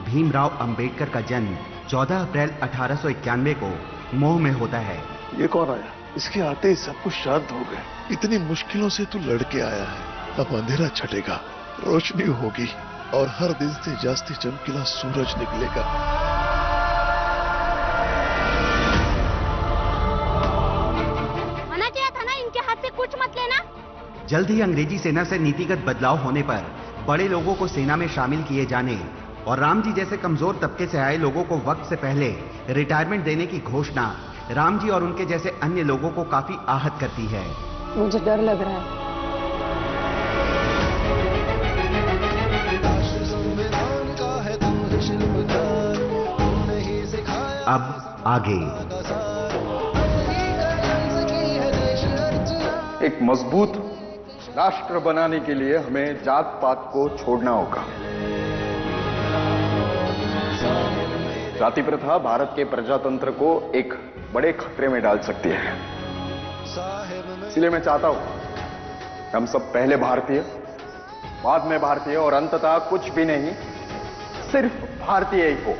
भीमराव अंबेडकर का जन्म 14 अप्रैल 1891 को मऊ में होता है। ये कौन आया? इसके आते ही सब कुछ शांत हो गए। इतनी मुश्किलों से तू लड़के आया है। अब अंधेरा छटेगा, रोशनी होगी और हर दिन से जास्ती चमकीला सूरज निकलेगा। मना किया था ना, इनके हाथ से कुछ मत लेना। जल्द ही अंग्रेजी सेना से नीतिगत बदलाव होने पर बड़े लोगों को सेना में शामिल किए जाने और राम जी जैसे कमजोर तबके से आए लोगों को वक्त से पहले रिटायरमेंट देने की घोषणा राम जी और उनके जैसे अन्य लोगों को काफी आहत करती है। मुझे डर लग रहा है। अब आगे एक मजबूत राष्ट्र बनाने के लिए हमें जात पात को छोड़ना होगा। जाति प्रथा भारत के प्रजातंत्र को एक बड़े खतरे में डाल सकती है। इसलिए मैं चाहता हूं हम सब पहले भारतीय, बाद में भारतीय और अंततः कुछ भी नहीं, सिर्फ भारतीय ही हो।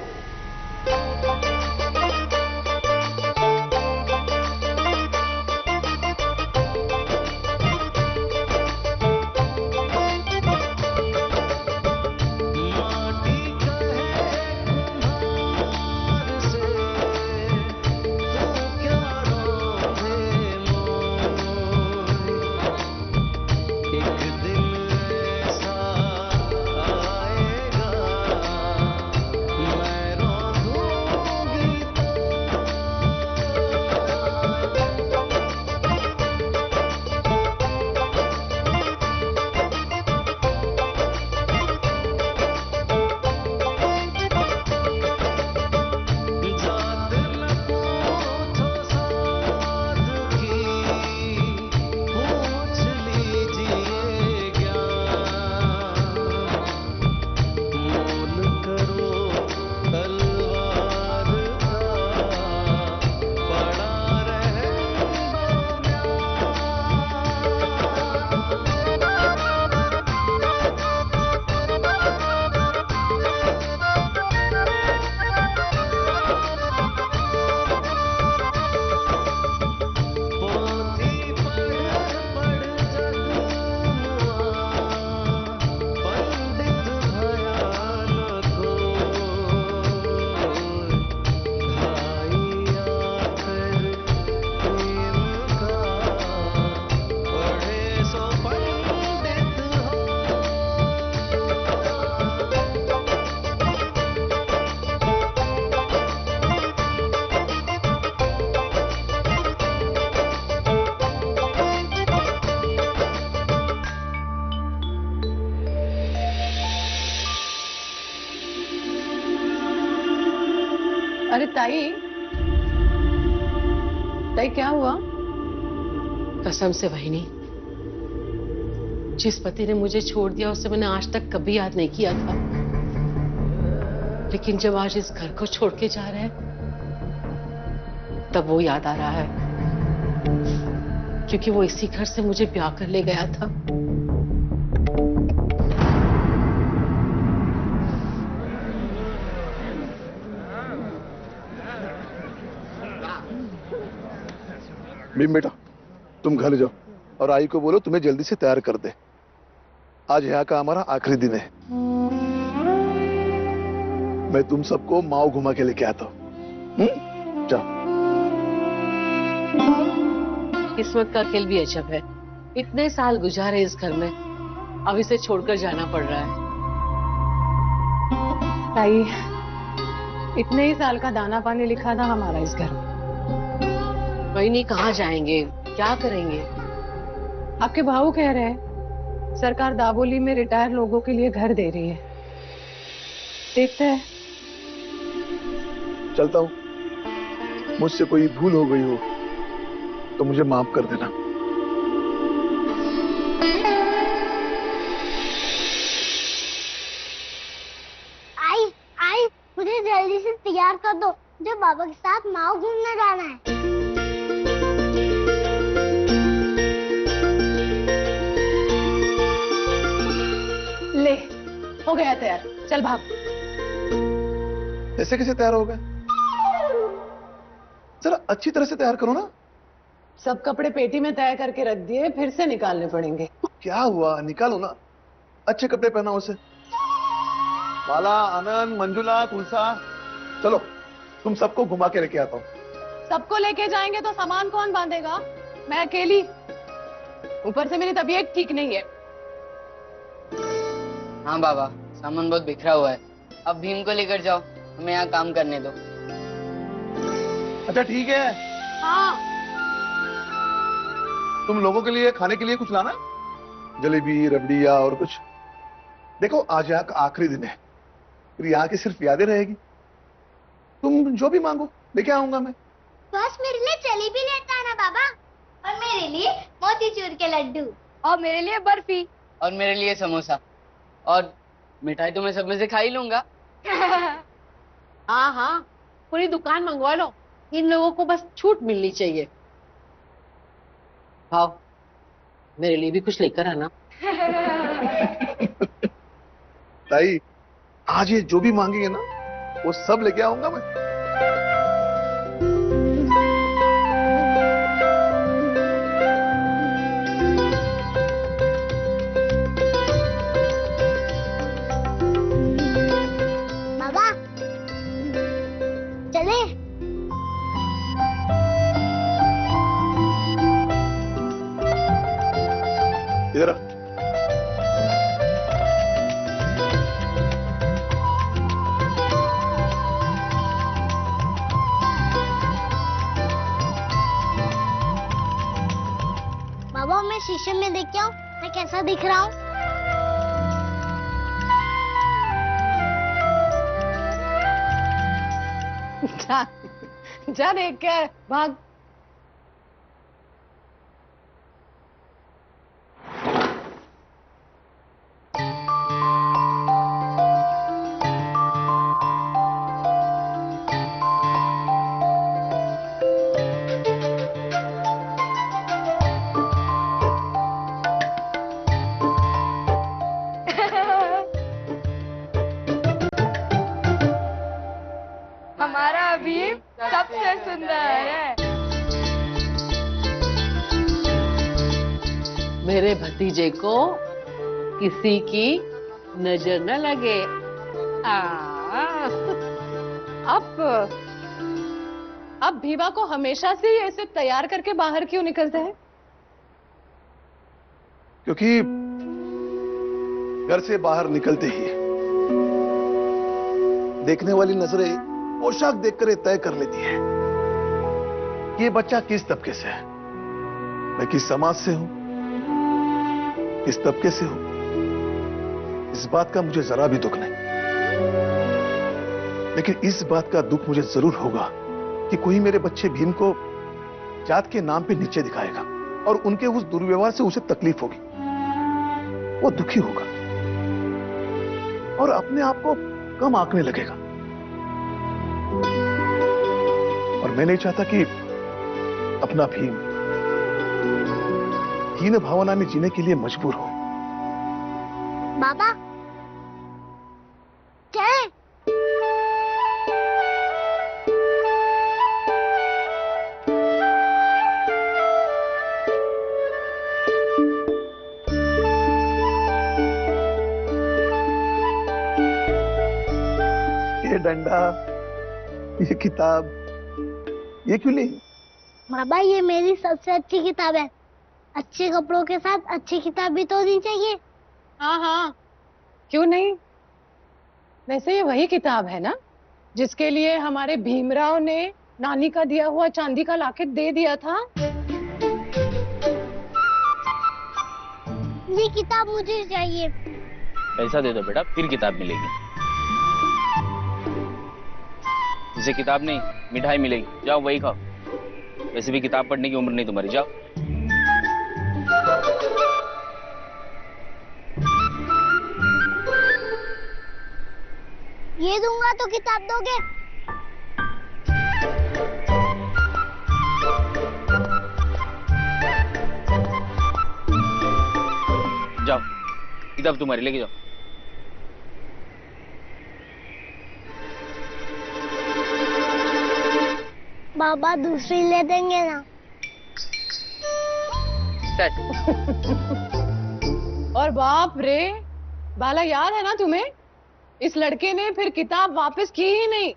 अरे ताई, ताई क्या हुआ? कसम से वहिनी, जिस पति ने मुझे छोड़ दिया उसे मैंने आज तक कभी याद नहीं किया था, लेकिन जब आज इस घर को छोड़ के जा रहे हैं तब वो याद आ रहा है, क्योंकि वो इसी घर से मुझे ब्याह कर ले गया था। भीम बेटा, तुम घर जाओ और आई को बोलो तुम्हें जल्दी से तैयार कर दे। आज यहाँ का हमारा आखिरी दिन है। मैं तुम सबको माओ घुमा के लेके आता हूँ। जाओ। किस्मत का खेल भी अजब है, इतने साल गुजारे इस घर में, अब इसे छोड़कर जाना पड़ रहा है। ताई, इतने ही साल का दाना पानी लिखा था हमारा इस घर में। वही नहीं, कहाँ जाएंगे, क्या करेंगे? आपके भाऊ कह रहे हैं सरकार दाबोली में रिटायर लोगों के लिए घर दे रही है। देखते हैं। चलता हूँ। मुझसे कोई भूल हो गई हो तो मुझे माफ कर देना। आई, मुझे जल्दी से तैयार कर दो, मुझे बाबा के साथ माओ घूमने जाना है। ले, हो गया तैयार, चल भाग। ऐसे कैसे तैयार हो गए? जरा अच्छी तरह से तैयार करो ना। सब कपड़े पेटी में तय करके रख दिए, फिर से निकालने पड़ेंगे। तो क्या हुआ, निकालो ना। अच्छे कपड़े पहना उसे। बाला, आनंद, मंजुला, तुलसा, चलो तुम सबको घुमा के लेके आता हूँ। सबको लेके जाएंगे तो सामान कौन बांधेगा? मैं अकेली, ऊपर से मेरी तबीयत ठीक नहीं है। हाँ बाबा, सामान बहुत बिखरा हुआ है। अब भीम को लेकर जाओ, हमें यहाँ काम करने दो। अच्छा ठीक है। हाँ। तुम लोगों के लिए खाने के लिए कुछ लाना, जलेबी, रबड़िया और कुछ। देखो आज यहाँ का आखिरी दिन है, फिर यहाँ की सिर्फ यादें रहेगी। तुम जो भी मांगो लेके आऊंगा मैं। बस मेरे लिए जलेबी लेता आना बाबा, और मेरे लिए मोतीचूर के लड्डू, और मेरे लिए बर्फी, और मेरे लिए समोसा, और मिठाई तो मैं सब में से खा ही लूंगा। हाँ हाँ, पूरी दुकान मंगवा लो, इन लोगों को बस छूट मिलनी चाहिए। भाव, मेरे लिए भी कुछ लेकर आना। ताई, आज ये जो भी मांगेंगे ना वो सब लेके आऊंगा मैं। बाबा चले। इधर आ। बाबा मैं शीशे में देख के आऊं, मैं कैसा दिख रहा हूँ? जा, जा देख के भाग। हमारा भीम सबसे सुंदर है। मेरे भतीजे को किसी की नजर न लगे। अब भीमा को हमेशा से ही ऐसे तैयार करके बाहर क्यों निकलते हैं? क्योंकि घर से बाहर निकलते ही देखने वाली नजरें पोशाक देखकर ये तय कर लेती है कि ये बच्चा किस तबके से है। मैं किस समाज से हूं, किस तबके से हूं, इस बात का मुझे जरा भी दुख नहीं। लेकिन इस बात का दुख मुझे जरूर होगा कि कोई मेरे बच्चे भीम को जात के नाम पे नीचे दिखाएगा और उनके उस दुर्व्यवहार से उसे तकलीफ होगी। वो दुखी होगा और अपने आप को कम आंकने लगेगा। और मैं नहीं चाहता कि अपना भीम हीन भावना में जीने के लिए मजबूर हो। बाबा चले। ये डंडा, ये किताब, ये क्यों नहीं? बाबा ये मेरी सबसे अच्छी किताब है। अच्छे कपड़ों के साथ अच्छी किताब भी तो होनी चाहिए। हाँ हाँ, क्यों नहीं। वैसे ये वही किताब है ना जिसके लिए हमारे भीमराव ने नानी का दिया हुआ चांदी का लॉकेट दे दिया था। ये किताब मुझे चाहिए। पैसा दे दो बेटा, फिर किताब मिलेगी। जिसे किताब नहीं मिठाई मिलेगी, जाओ वही खाओ। वैसे भी किताब पढ़ने की उम्र नहीं तुम्हारी, जाओ। ये दूंगा तो किताब दोगे? जाओ, किताब तुम्हारी, लेके जाओ। बाबा दूसरी ले देंगे ना? और बाप रे, बाला याद है ना तुम्हें, इस लड़के ने फिर किताब वापस की ही नहीं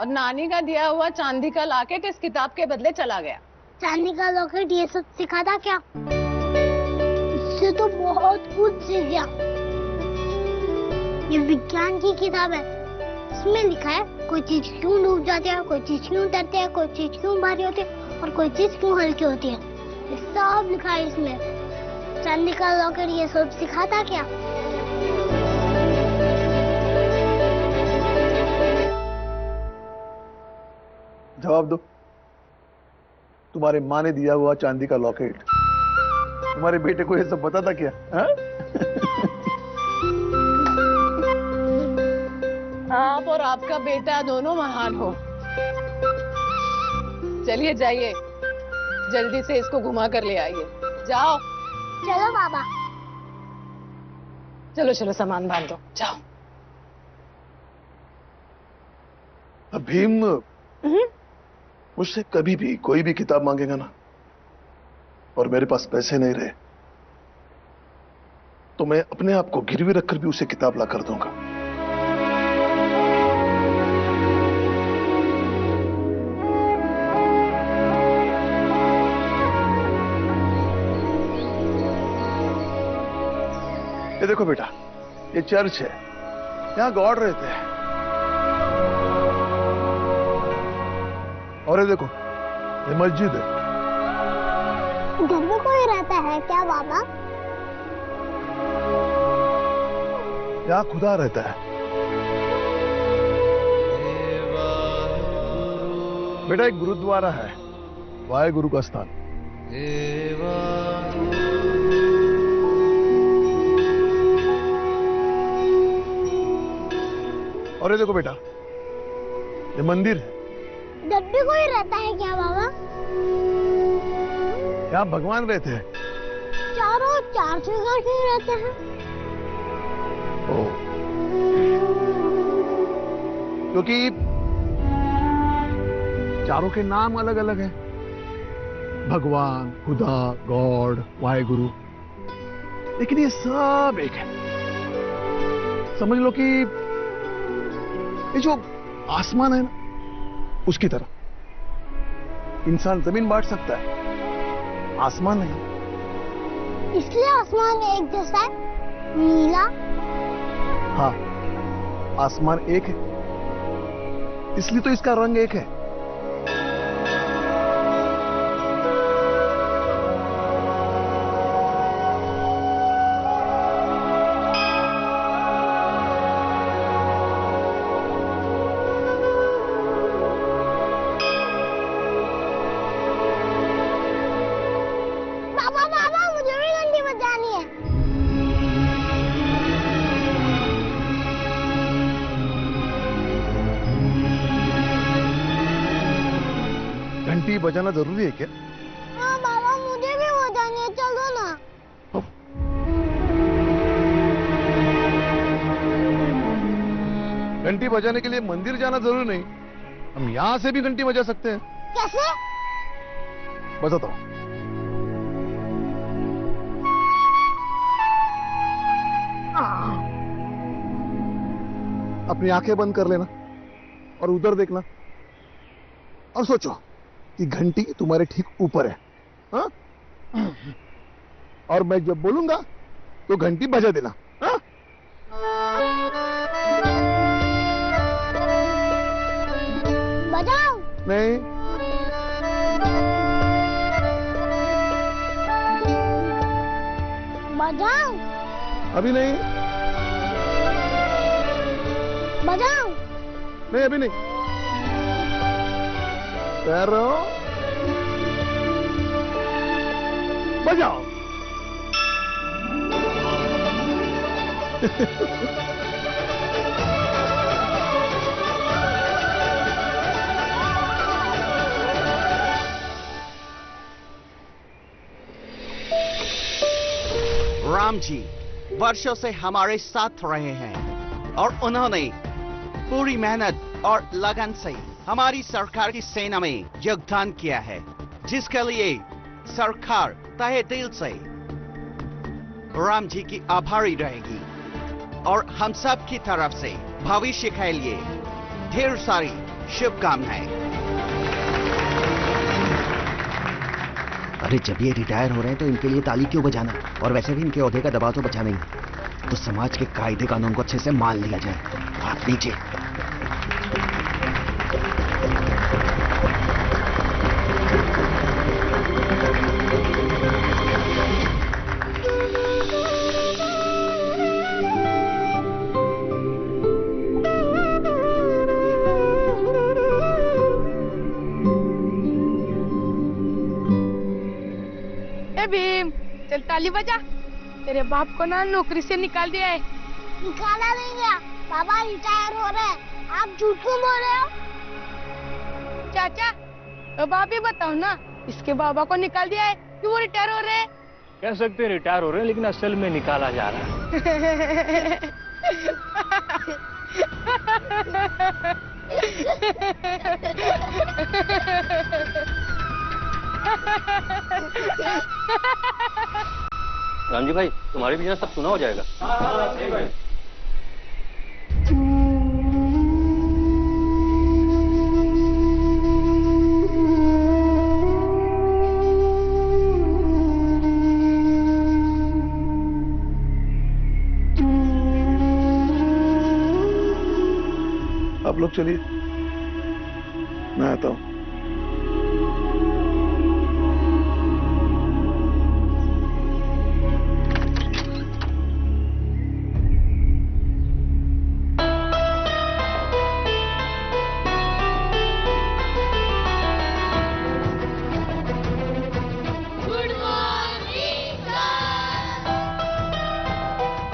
और नानी का दिया हुआ चांदी का लॉकेट इस किताब के बदले चला गया। चांदी का लॉकेट ये सब सिखाता क्या? इससे तो बहुत कुछ सीख गया। ये विज्ञान की किताब है, इसमें लिखा है कोई चीज क्यों डूब जाती है, कोई चीज क्यों तैरती है, कोई चीज क्यों भारी होती है और कोई चीज क्यों हल्की होती है। ये सब लिखा है इसमें। चांदी का लॉकेट ये सब सिखाता क्या? जवाब दो। तुम्हारे माँ ने दिया हुआ चांदी का लॉकेट तुम्हारे बेटे को ये सब बताता क्या? आप और आपका बेटा दोनों महान हो। चलिए जाइए, जल्दी से इसको घुमा कर ले आइए। जाओ। चलो बाबा। चलो चलो, सामान बांध दो, जाओ। अब भीम मुझसे कभी भी कोई भी किताब मांगेगा ना और मेरे पास पैसे नहीं रहे तो मैं अपने आप को गिरवी रखकर भी उसे किताब ला कर दूंगा। ये देखो बेटा, ये चर्च है, यहां गॉड रहते हैं। और ये देखो, ये मस्जिद है। घर में कोई रहता है क्या बाबा? यहाँ खुदा रहता है। बेटा एक गुरुद्वारा है, वाहेगुरु का स्थान। और ये देखो बेटा, ये मंदिर है। जब भी कोई रहता है क्या बाबा? यहाँ भगवान रहते हैं। चारों चार जगह क्यों रहते हैं? क्योंकि चारों के नाम अलग अलग हैं। भगवान, खुदा, गॉड, वाहेगुरु, लेकिन ये सब एक है। समझ लो कि ये जो आसमान है ना, उसकी तरह इंसान जमीन बांट सकता है, आसमान नहीं। इसलिए आसमान एक जैसा है, नीला। हाँ, आसमान एक है, इसलिए तो इसका रंग एक है। बाबा बाबा, मुझे भी घंटी बजानी है। घंटी बजाना जरूरी है क्या? हाँ बाबा, मुझे भी बजानी है, चलो ना। घंटी बजाने के लिए मंदिर जाना जरूरी नहीं, हम यहां से भी घंटी बजा सकते हैं। कैसे? बजाता हूं। अपनी आंखें बंद कर लेना और उधर देखना और सोचो कि घंटी तुम्हारे ठीक ऊपर है, हाँ? और मैं जब बोलूंगा तो घंटी बजा देना, हाँ? बजाओ। नहीं, बजाओ। अभी नहीं, बजाओ। नहीं अभी नहीं। तैयार रहो, बजाओ। राम जी वर्षों से हमारे साथ रहे हैं और उन्होंने पूरी मेहनत और लगन से हमारी सरकार की सेना में योगदान किया है, जिसके लिए सरकार तहे दिल से राम जी की आभारी रहेगी और हम सब की तरफ से भविष्य के लिए ढेर सारी शुभकामनाएं। अरे जब ये रिटायर हो रहे हैं तो इनके लिए ताली क्यों बजाना? और वैसे भी इनके ओहदे का दबाव तो बचा नहीं, तो समाज के कायदे कानून को अच्छे से मान लिया जाए। हाथ नीचे। भीम, चल ताली बजा। तेरे बाप को ना नौकरी से निकाल दिया है। निकाला नहीं गया, बाबा रिटायर हो रहे हैं। आप झूठ क्यों बोल रहे हो? चाचा, अब आप ही बताओ ना, इसके बाबा को निकाल दिया है कि वो रिटायर हो रहे हैं? कह सकते हैं रिटायर हो रहे हैं, लेकिन असल में निकाला जा रहा है। राम जी भाई, तुम्हारे भी सब सुना हो जाएगा। आप लोग चलिए, मैं आता हूं।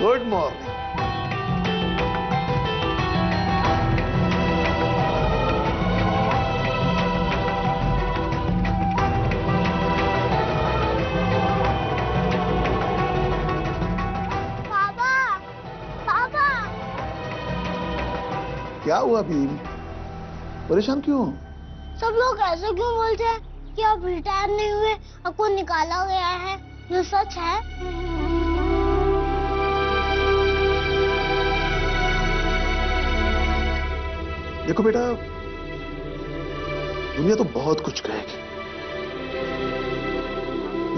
Good morning. पापा, पापा। क्या हुआ भीम? परेशान क्यों हो? सब लोग ऐसे क्यों बोलते हैं कि आप रिटायर नहीं हुए, आपको निकाला गया है? ये सच है? देखो बेटा, दुनिया तो बहुत कुछ कहेगी,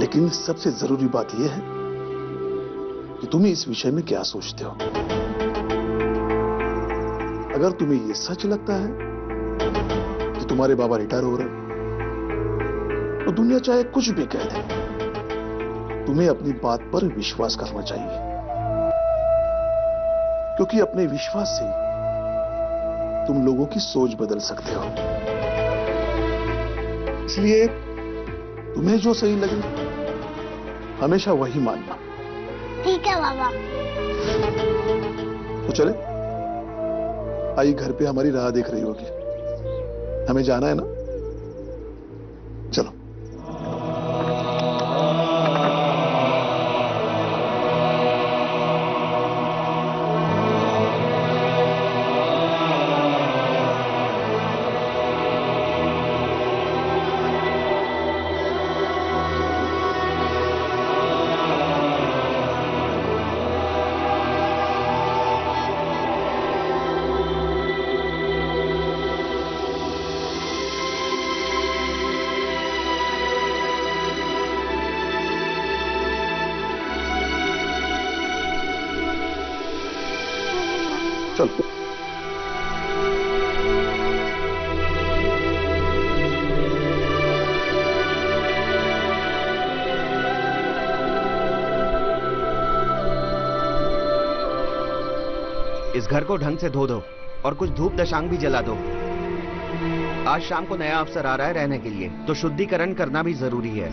लेकिन सबसे जरूरी बात यह है कि तुम्हें इस विषय में क्या सोचते हो। अगर तुम्हें यह सच लगता है कि तुम्हारे बाबा रिटायर हो रहे हैं, तो दुनिया चाहे कुछ भी कह दे, तुम्हें अपनी बात पर विश्वास करना चाहिए, क्योंकि अपने विश्वास से तुम लोगों की सोच बदल सकते हो। इसलिए तुम्हें जो सही लगे हमेशा वही मानना। ठीक है बाबा। तो चले, आई घर पे हमारी राह देख रही होगी, हमें जाना है ना? चलो। चलो। इस घर को ढंग से धो दो और कुछ धूप दशांग भी जला दो। आज शाम को नया अफसर आ रहा है रहने के लिए, तो शुद्धिकरण करना भी जरूरी है।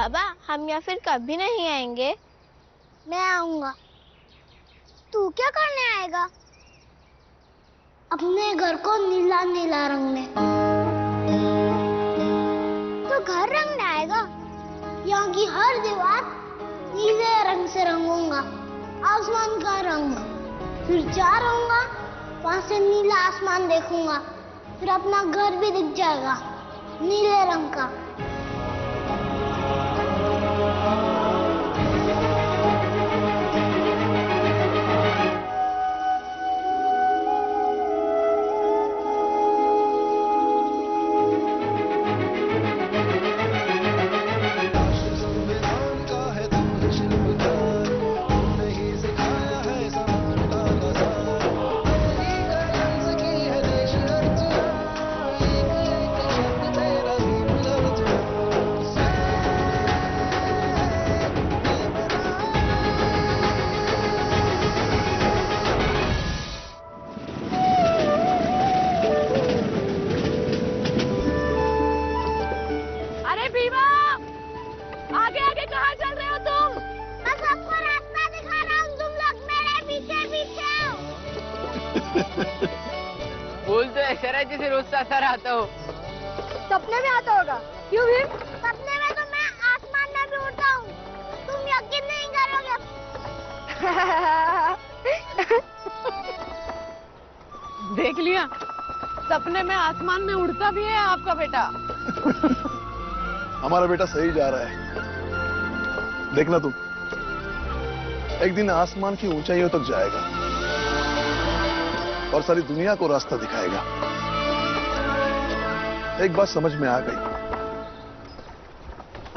बाबा हम या फिर कभी नहीं आएंगे। मैं आऊंगा। तू क्या करने आएगा? अपने घर को नीला नीला रंगने। तो घर रंगने आएगा? यहाँ की हर दीवार नीले रंग से रंगूंगा, आसमान का रंग। फिर जा रहूंगा, वहां से नीला आसमान देखूंगा, फिर अपना घर भी दिख जाएगा नीले रंग का। बोल तो ऐसा रहा जैसे रोज साथ आता हो। सपने में आता होगा। क्यों भीम? सपने में तो मैं आसमान में भी उड़ता हूँ, तुम यकीन नहीं करोगे। देख लिया, सपने में आसमान में उड़ता भी है आपका बेटा। हमारा बेटा सही जा रहा है। देखना तुम, एक दिन आसमान की ऊंचाइयों तक जाएगा और सारी दुनिया को रास्ता दिखाएगा। एक बात समझ में आ गई,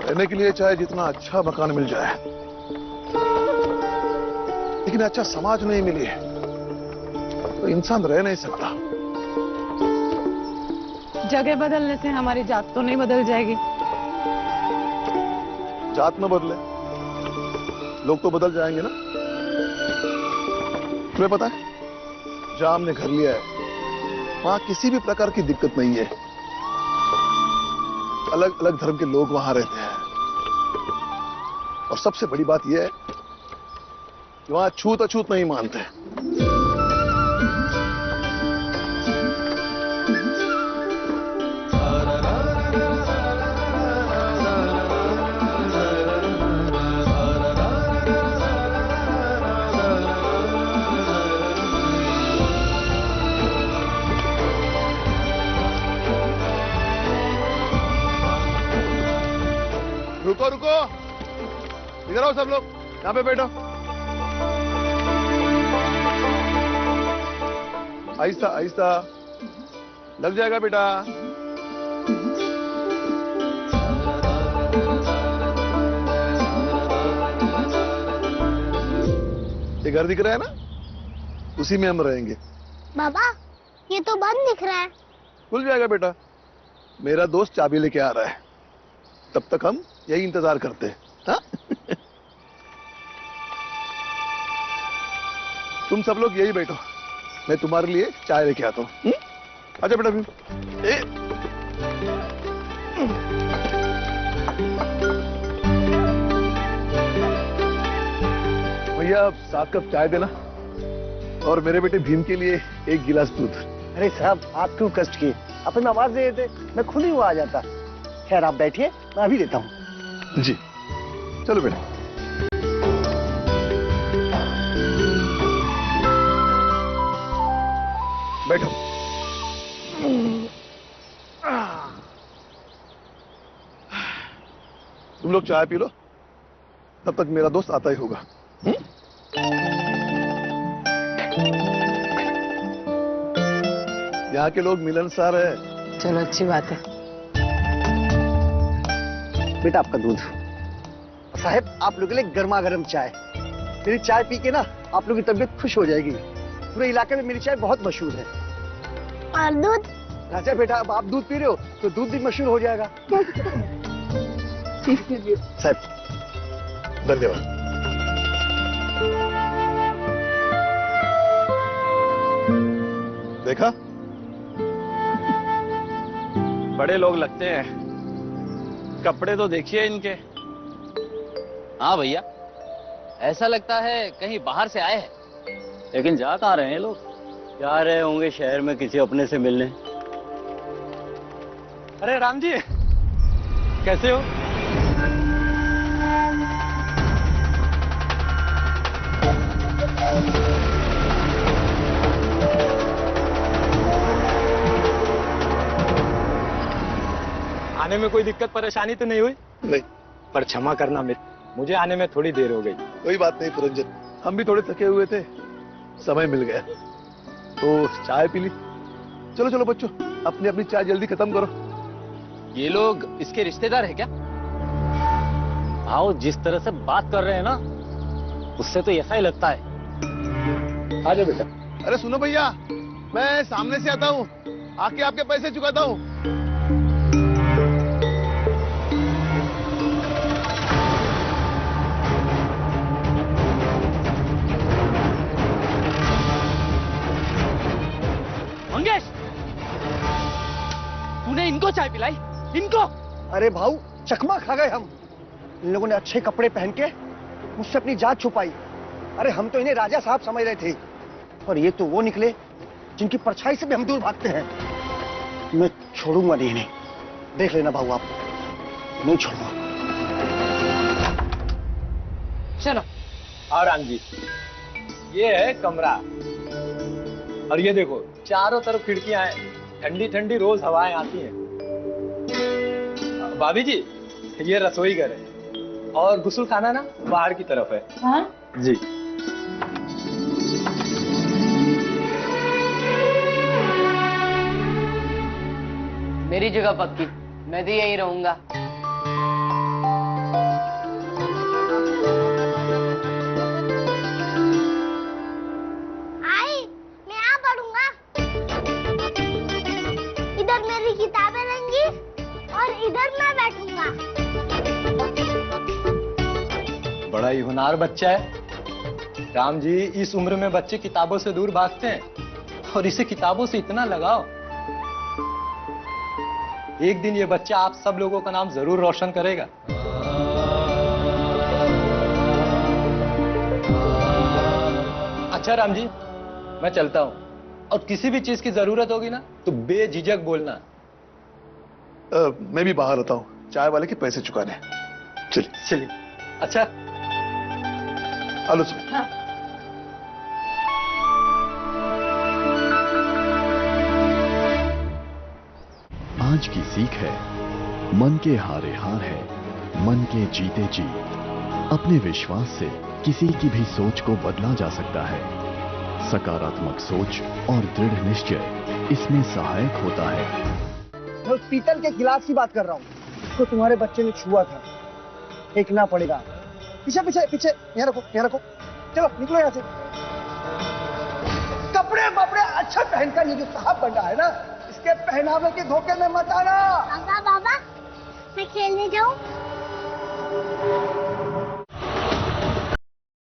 रहने के लिए चाहे जितना अच्छा मकान मिल जाए, लेकिन अच्छा समाज नहीं मिले तो इंसान रह नहीं सकता। जगह बदलने से हमारी जात तो नहीं बदल जाएगी। जात न बदले, लोग तो बदल जाएंगे ना। तुम्हें पता है, जहां हमने घर लिया है वहां किसी भी प्रकार की दिक्कत नहीं है। अलग अलग धर्म के लोग वहां रहते हैं और सबसे बड़ी बात यह है कि वहां छूत अछूत नहीं मानते। रुको रुको, इधर आओ सब लोग, यहाँ पे बैठो। आहिस्ता आहिस्ता, लग जाएगा बेटा। ये घर दिख रहा है ना, उसी में हम रहेंगे। बाबा ये तो बंद दिख रहा है। खुल जाएगा बेटा, मेरा दोस्त चाबी लेके आ रहा है, तब तक हम यही इंतजार करते हैं। हाँ? तुम सब लोग यही बैठो, मैं तुम्हारे लिए चाय लेके आता हूँ। अच्छा बेटा भीम। भैया साथ कप चाय देना, और मेरे बेटे भीम के लिए एक गिलास दूध। अरे साहब आप क्यों कष्ट किए, अपनी आवाज दे देते, मैं खुद ही वो आ जाता। खैर आप बैठिए, मैं अभी देता हूँ। जी चलो बेटा। बैठो। तुम लोग चाय पी लो, तब तक मेरा दोस्त आता ही होगा। यहाँ के लोग मिलनसार है। चलो अच्छी बात है। बेटा आपका दूध। साहब आप लोगों के लिए गर्मा गर्म चाय। मेरी चाय पी के ना आप लोगों की तबीयत खुश हो जाएगी। पूरे इलाके में मेरी चाय बहुत मशहूर है। और दूध? अच्छा बेटा, अब आप दूध पी रहे हो तो दूध भी मशहूर हो जाएगा। साहब धन्यवाद। देखा, बड़े लोग लगते हैं, कपड़े तो देखिए इनके, हाँ भैया, ऐसा लगता है कहीं बाहर से आए हैं। लेकिन जा कहाँ रहे हैं लोग? जा रहे होंगे शहर में किसी अपने से मिलने। अरे राम जी, कैसे हो? आने में कोई दिक्कत परेशानी तो नहीं हुई? नहीं। पर क्षमा करना मित्र, मुझे आने में थोड़ी देर हो गई। कोई बात नहीं पुरंजन, हम भी थोड़े थके हुए थे, समय मिल गया तो चाय पी ली। चलो चलो बच्चों, अपनी अपनी चाय जल्दी खत्म करो। ये लोग इसके रिश्तेदार हैं क्या? आओ, जिस तरह से बात कर रहे हैं ना, उससे तो ऐसा ही लगता है। आ जाओ बेटा। अरे सुनो भैया, मैं सामने से आता हूँ, आके आपके पैसे चुकाता हूँ। मंगेश, तूने इनको चाय पिलाई? इनको? अरे भाऊ, चकमा खा गए हम। इन लोगों ने अच्छे कपड़े पहन के मुझसे अपनी जात छुपाई। अरे हम तो इन्हें राजा साहब समझ रहे थे, और ये तो वो निकले जिनकी परछाई से भी हम दूर भागते हैं। मैं छोड़ूंगा नहीं इन्हें, देख लेना भाऊ, आप नहीं छोड़ूंगा। चलो। और राम जी, ये है कमरा, और ये देखो चारों तरफ खिड़कियां हैं, ठंडी ठंडी रोज हवाएं आती हैं। भाभी जी, ये रसोई घर है, और गुस्ल खाना ना बाहर की तरफ है। हाँ? जी। मेरी जगह पक्की, मैं तो यहीं रहूंगा। मैं यहाँ पढ़ूंगा। इधर मेरी किताबें रहेंगी और इधर मैं बैठूंगा। बड़ा ही होनहार बच्चा है राम जी। इस उम्र में बच्चे किताबों से दूर भागते हैं, और इसे किताबों से इतना लगाओ। एक दिन ये बच्चा आप सब लोगों का नाम जरूर रोशन करेगा। अच्छा राम जी, मैं चलता हूँ, और किसी भी चीज की जरूरत होगी ना तो बेझिझक बोलना। मैं भी बाहर आता हूँ चाय वाले के पैसे चुकाने। चलिए चलिए। अच्छा, आलो सुन। हाँ। आज की सीख है, मन के हारे हार है, मन के जीते जीत। अपने विश्वास से किसी की भी सोच को बदला जा सकता है। सकारात्मक सोच और दृढ़ निश्चय इसमें सहायक होता है। मैं उस पीतल के गिलास की बात कर रहा हूँ, उसको तुम्हारे बच्चे ने छुआ था। फेंकना पड़ेगा। पीछे पीछे पीछे, यहाँ रखो, यहाँ रखो। चलो निकलो यहाँ से। कपड़े बपड़े अच्छा पहनकर ये जो साहब बन रहा है ना, इसके पहनावे के धोखे में मत आना। बाबा, मैं खेलने जाऊं?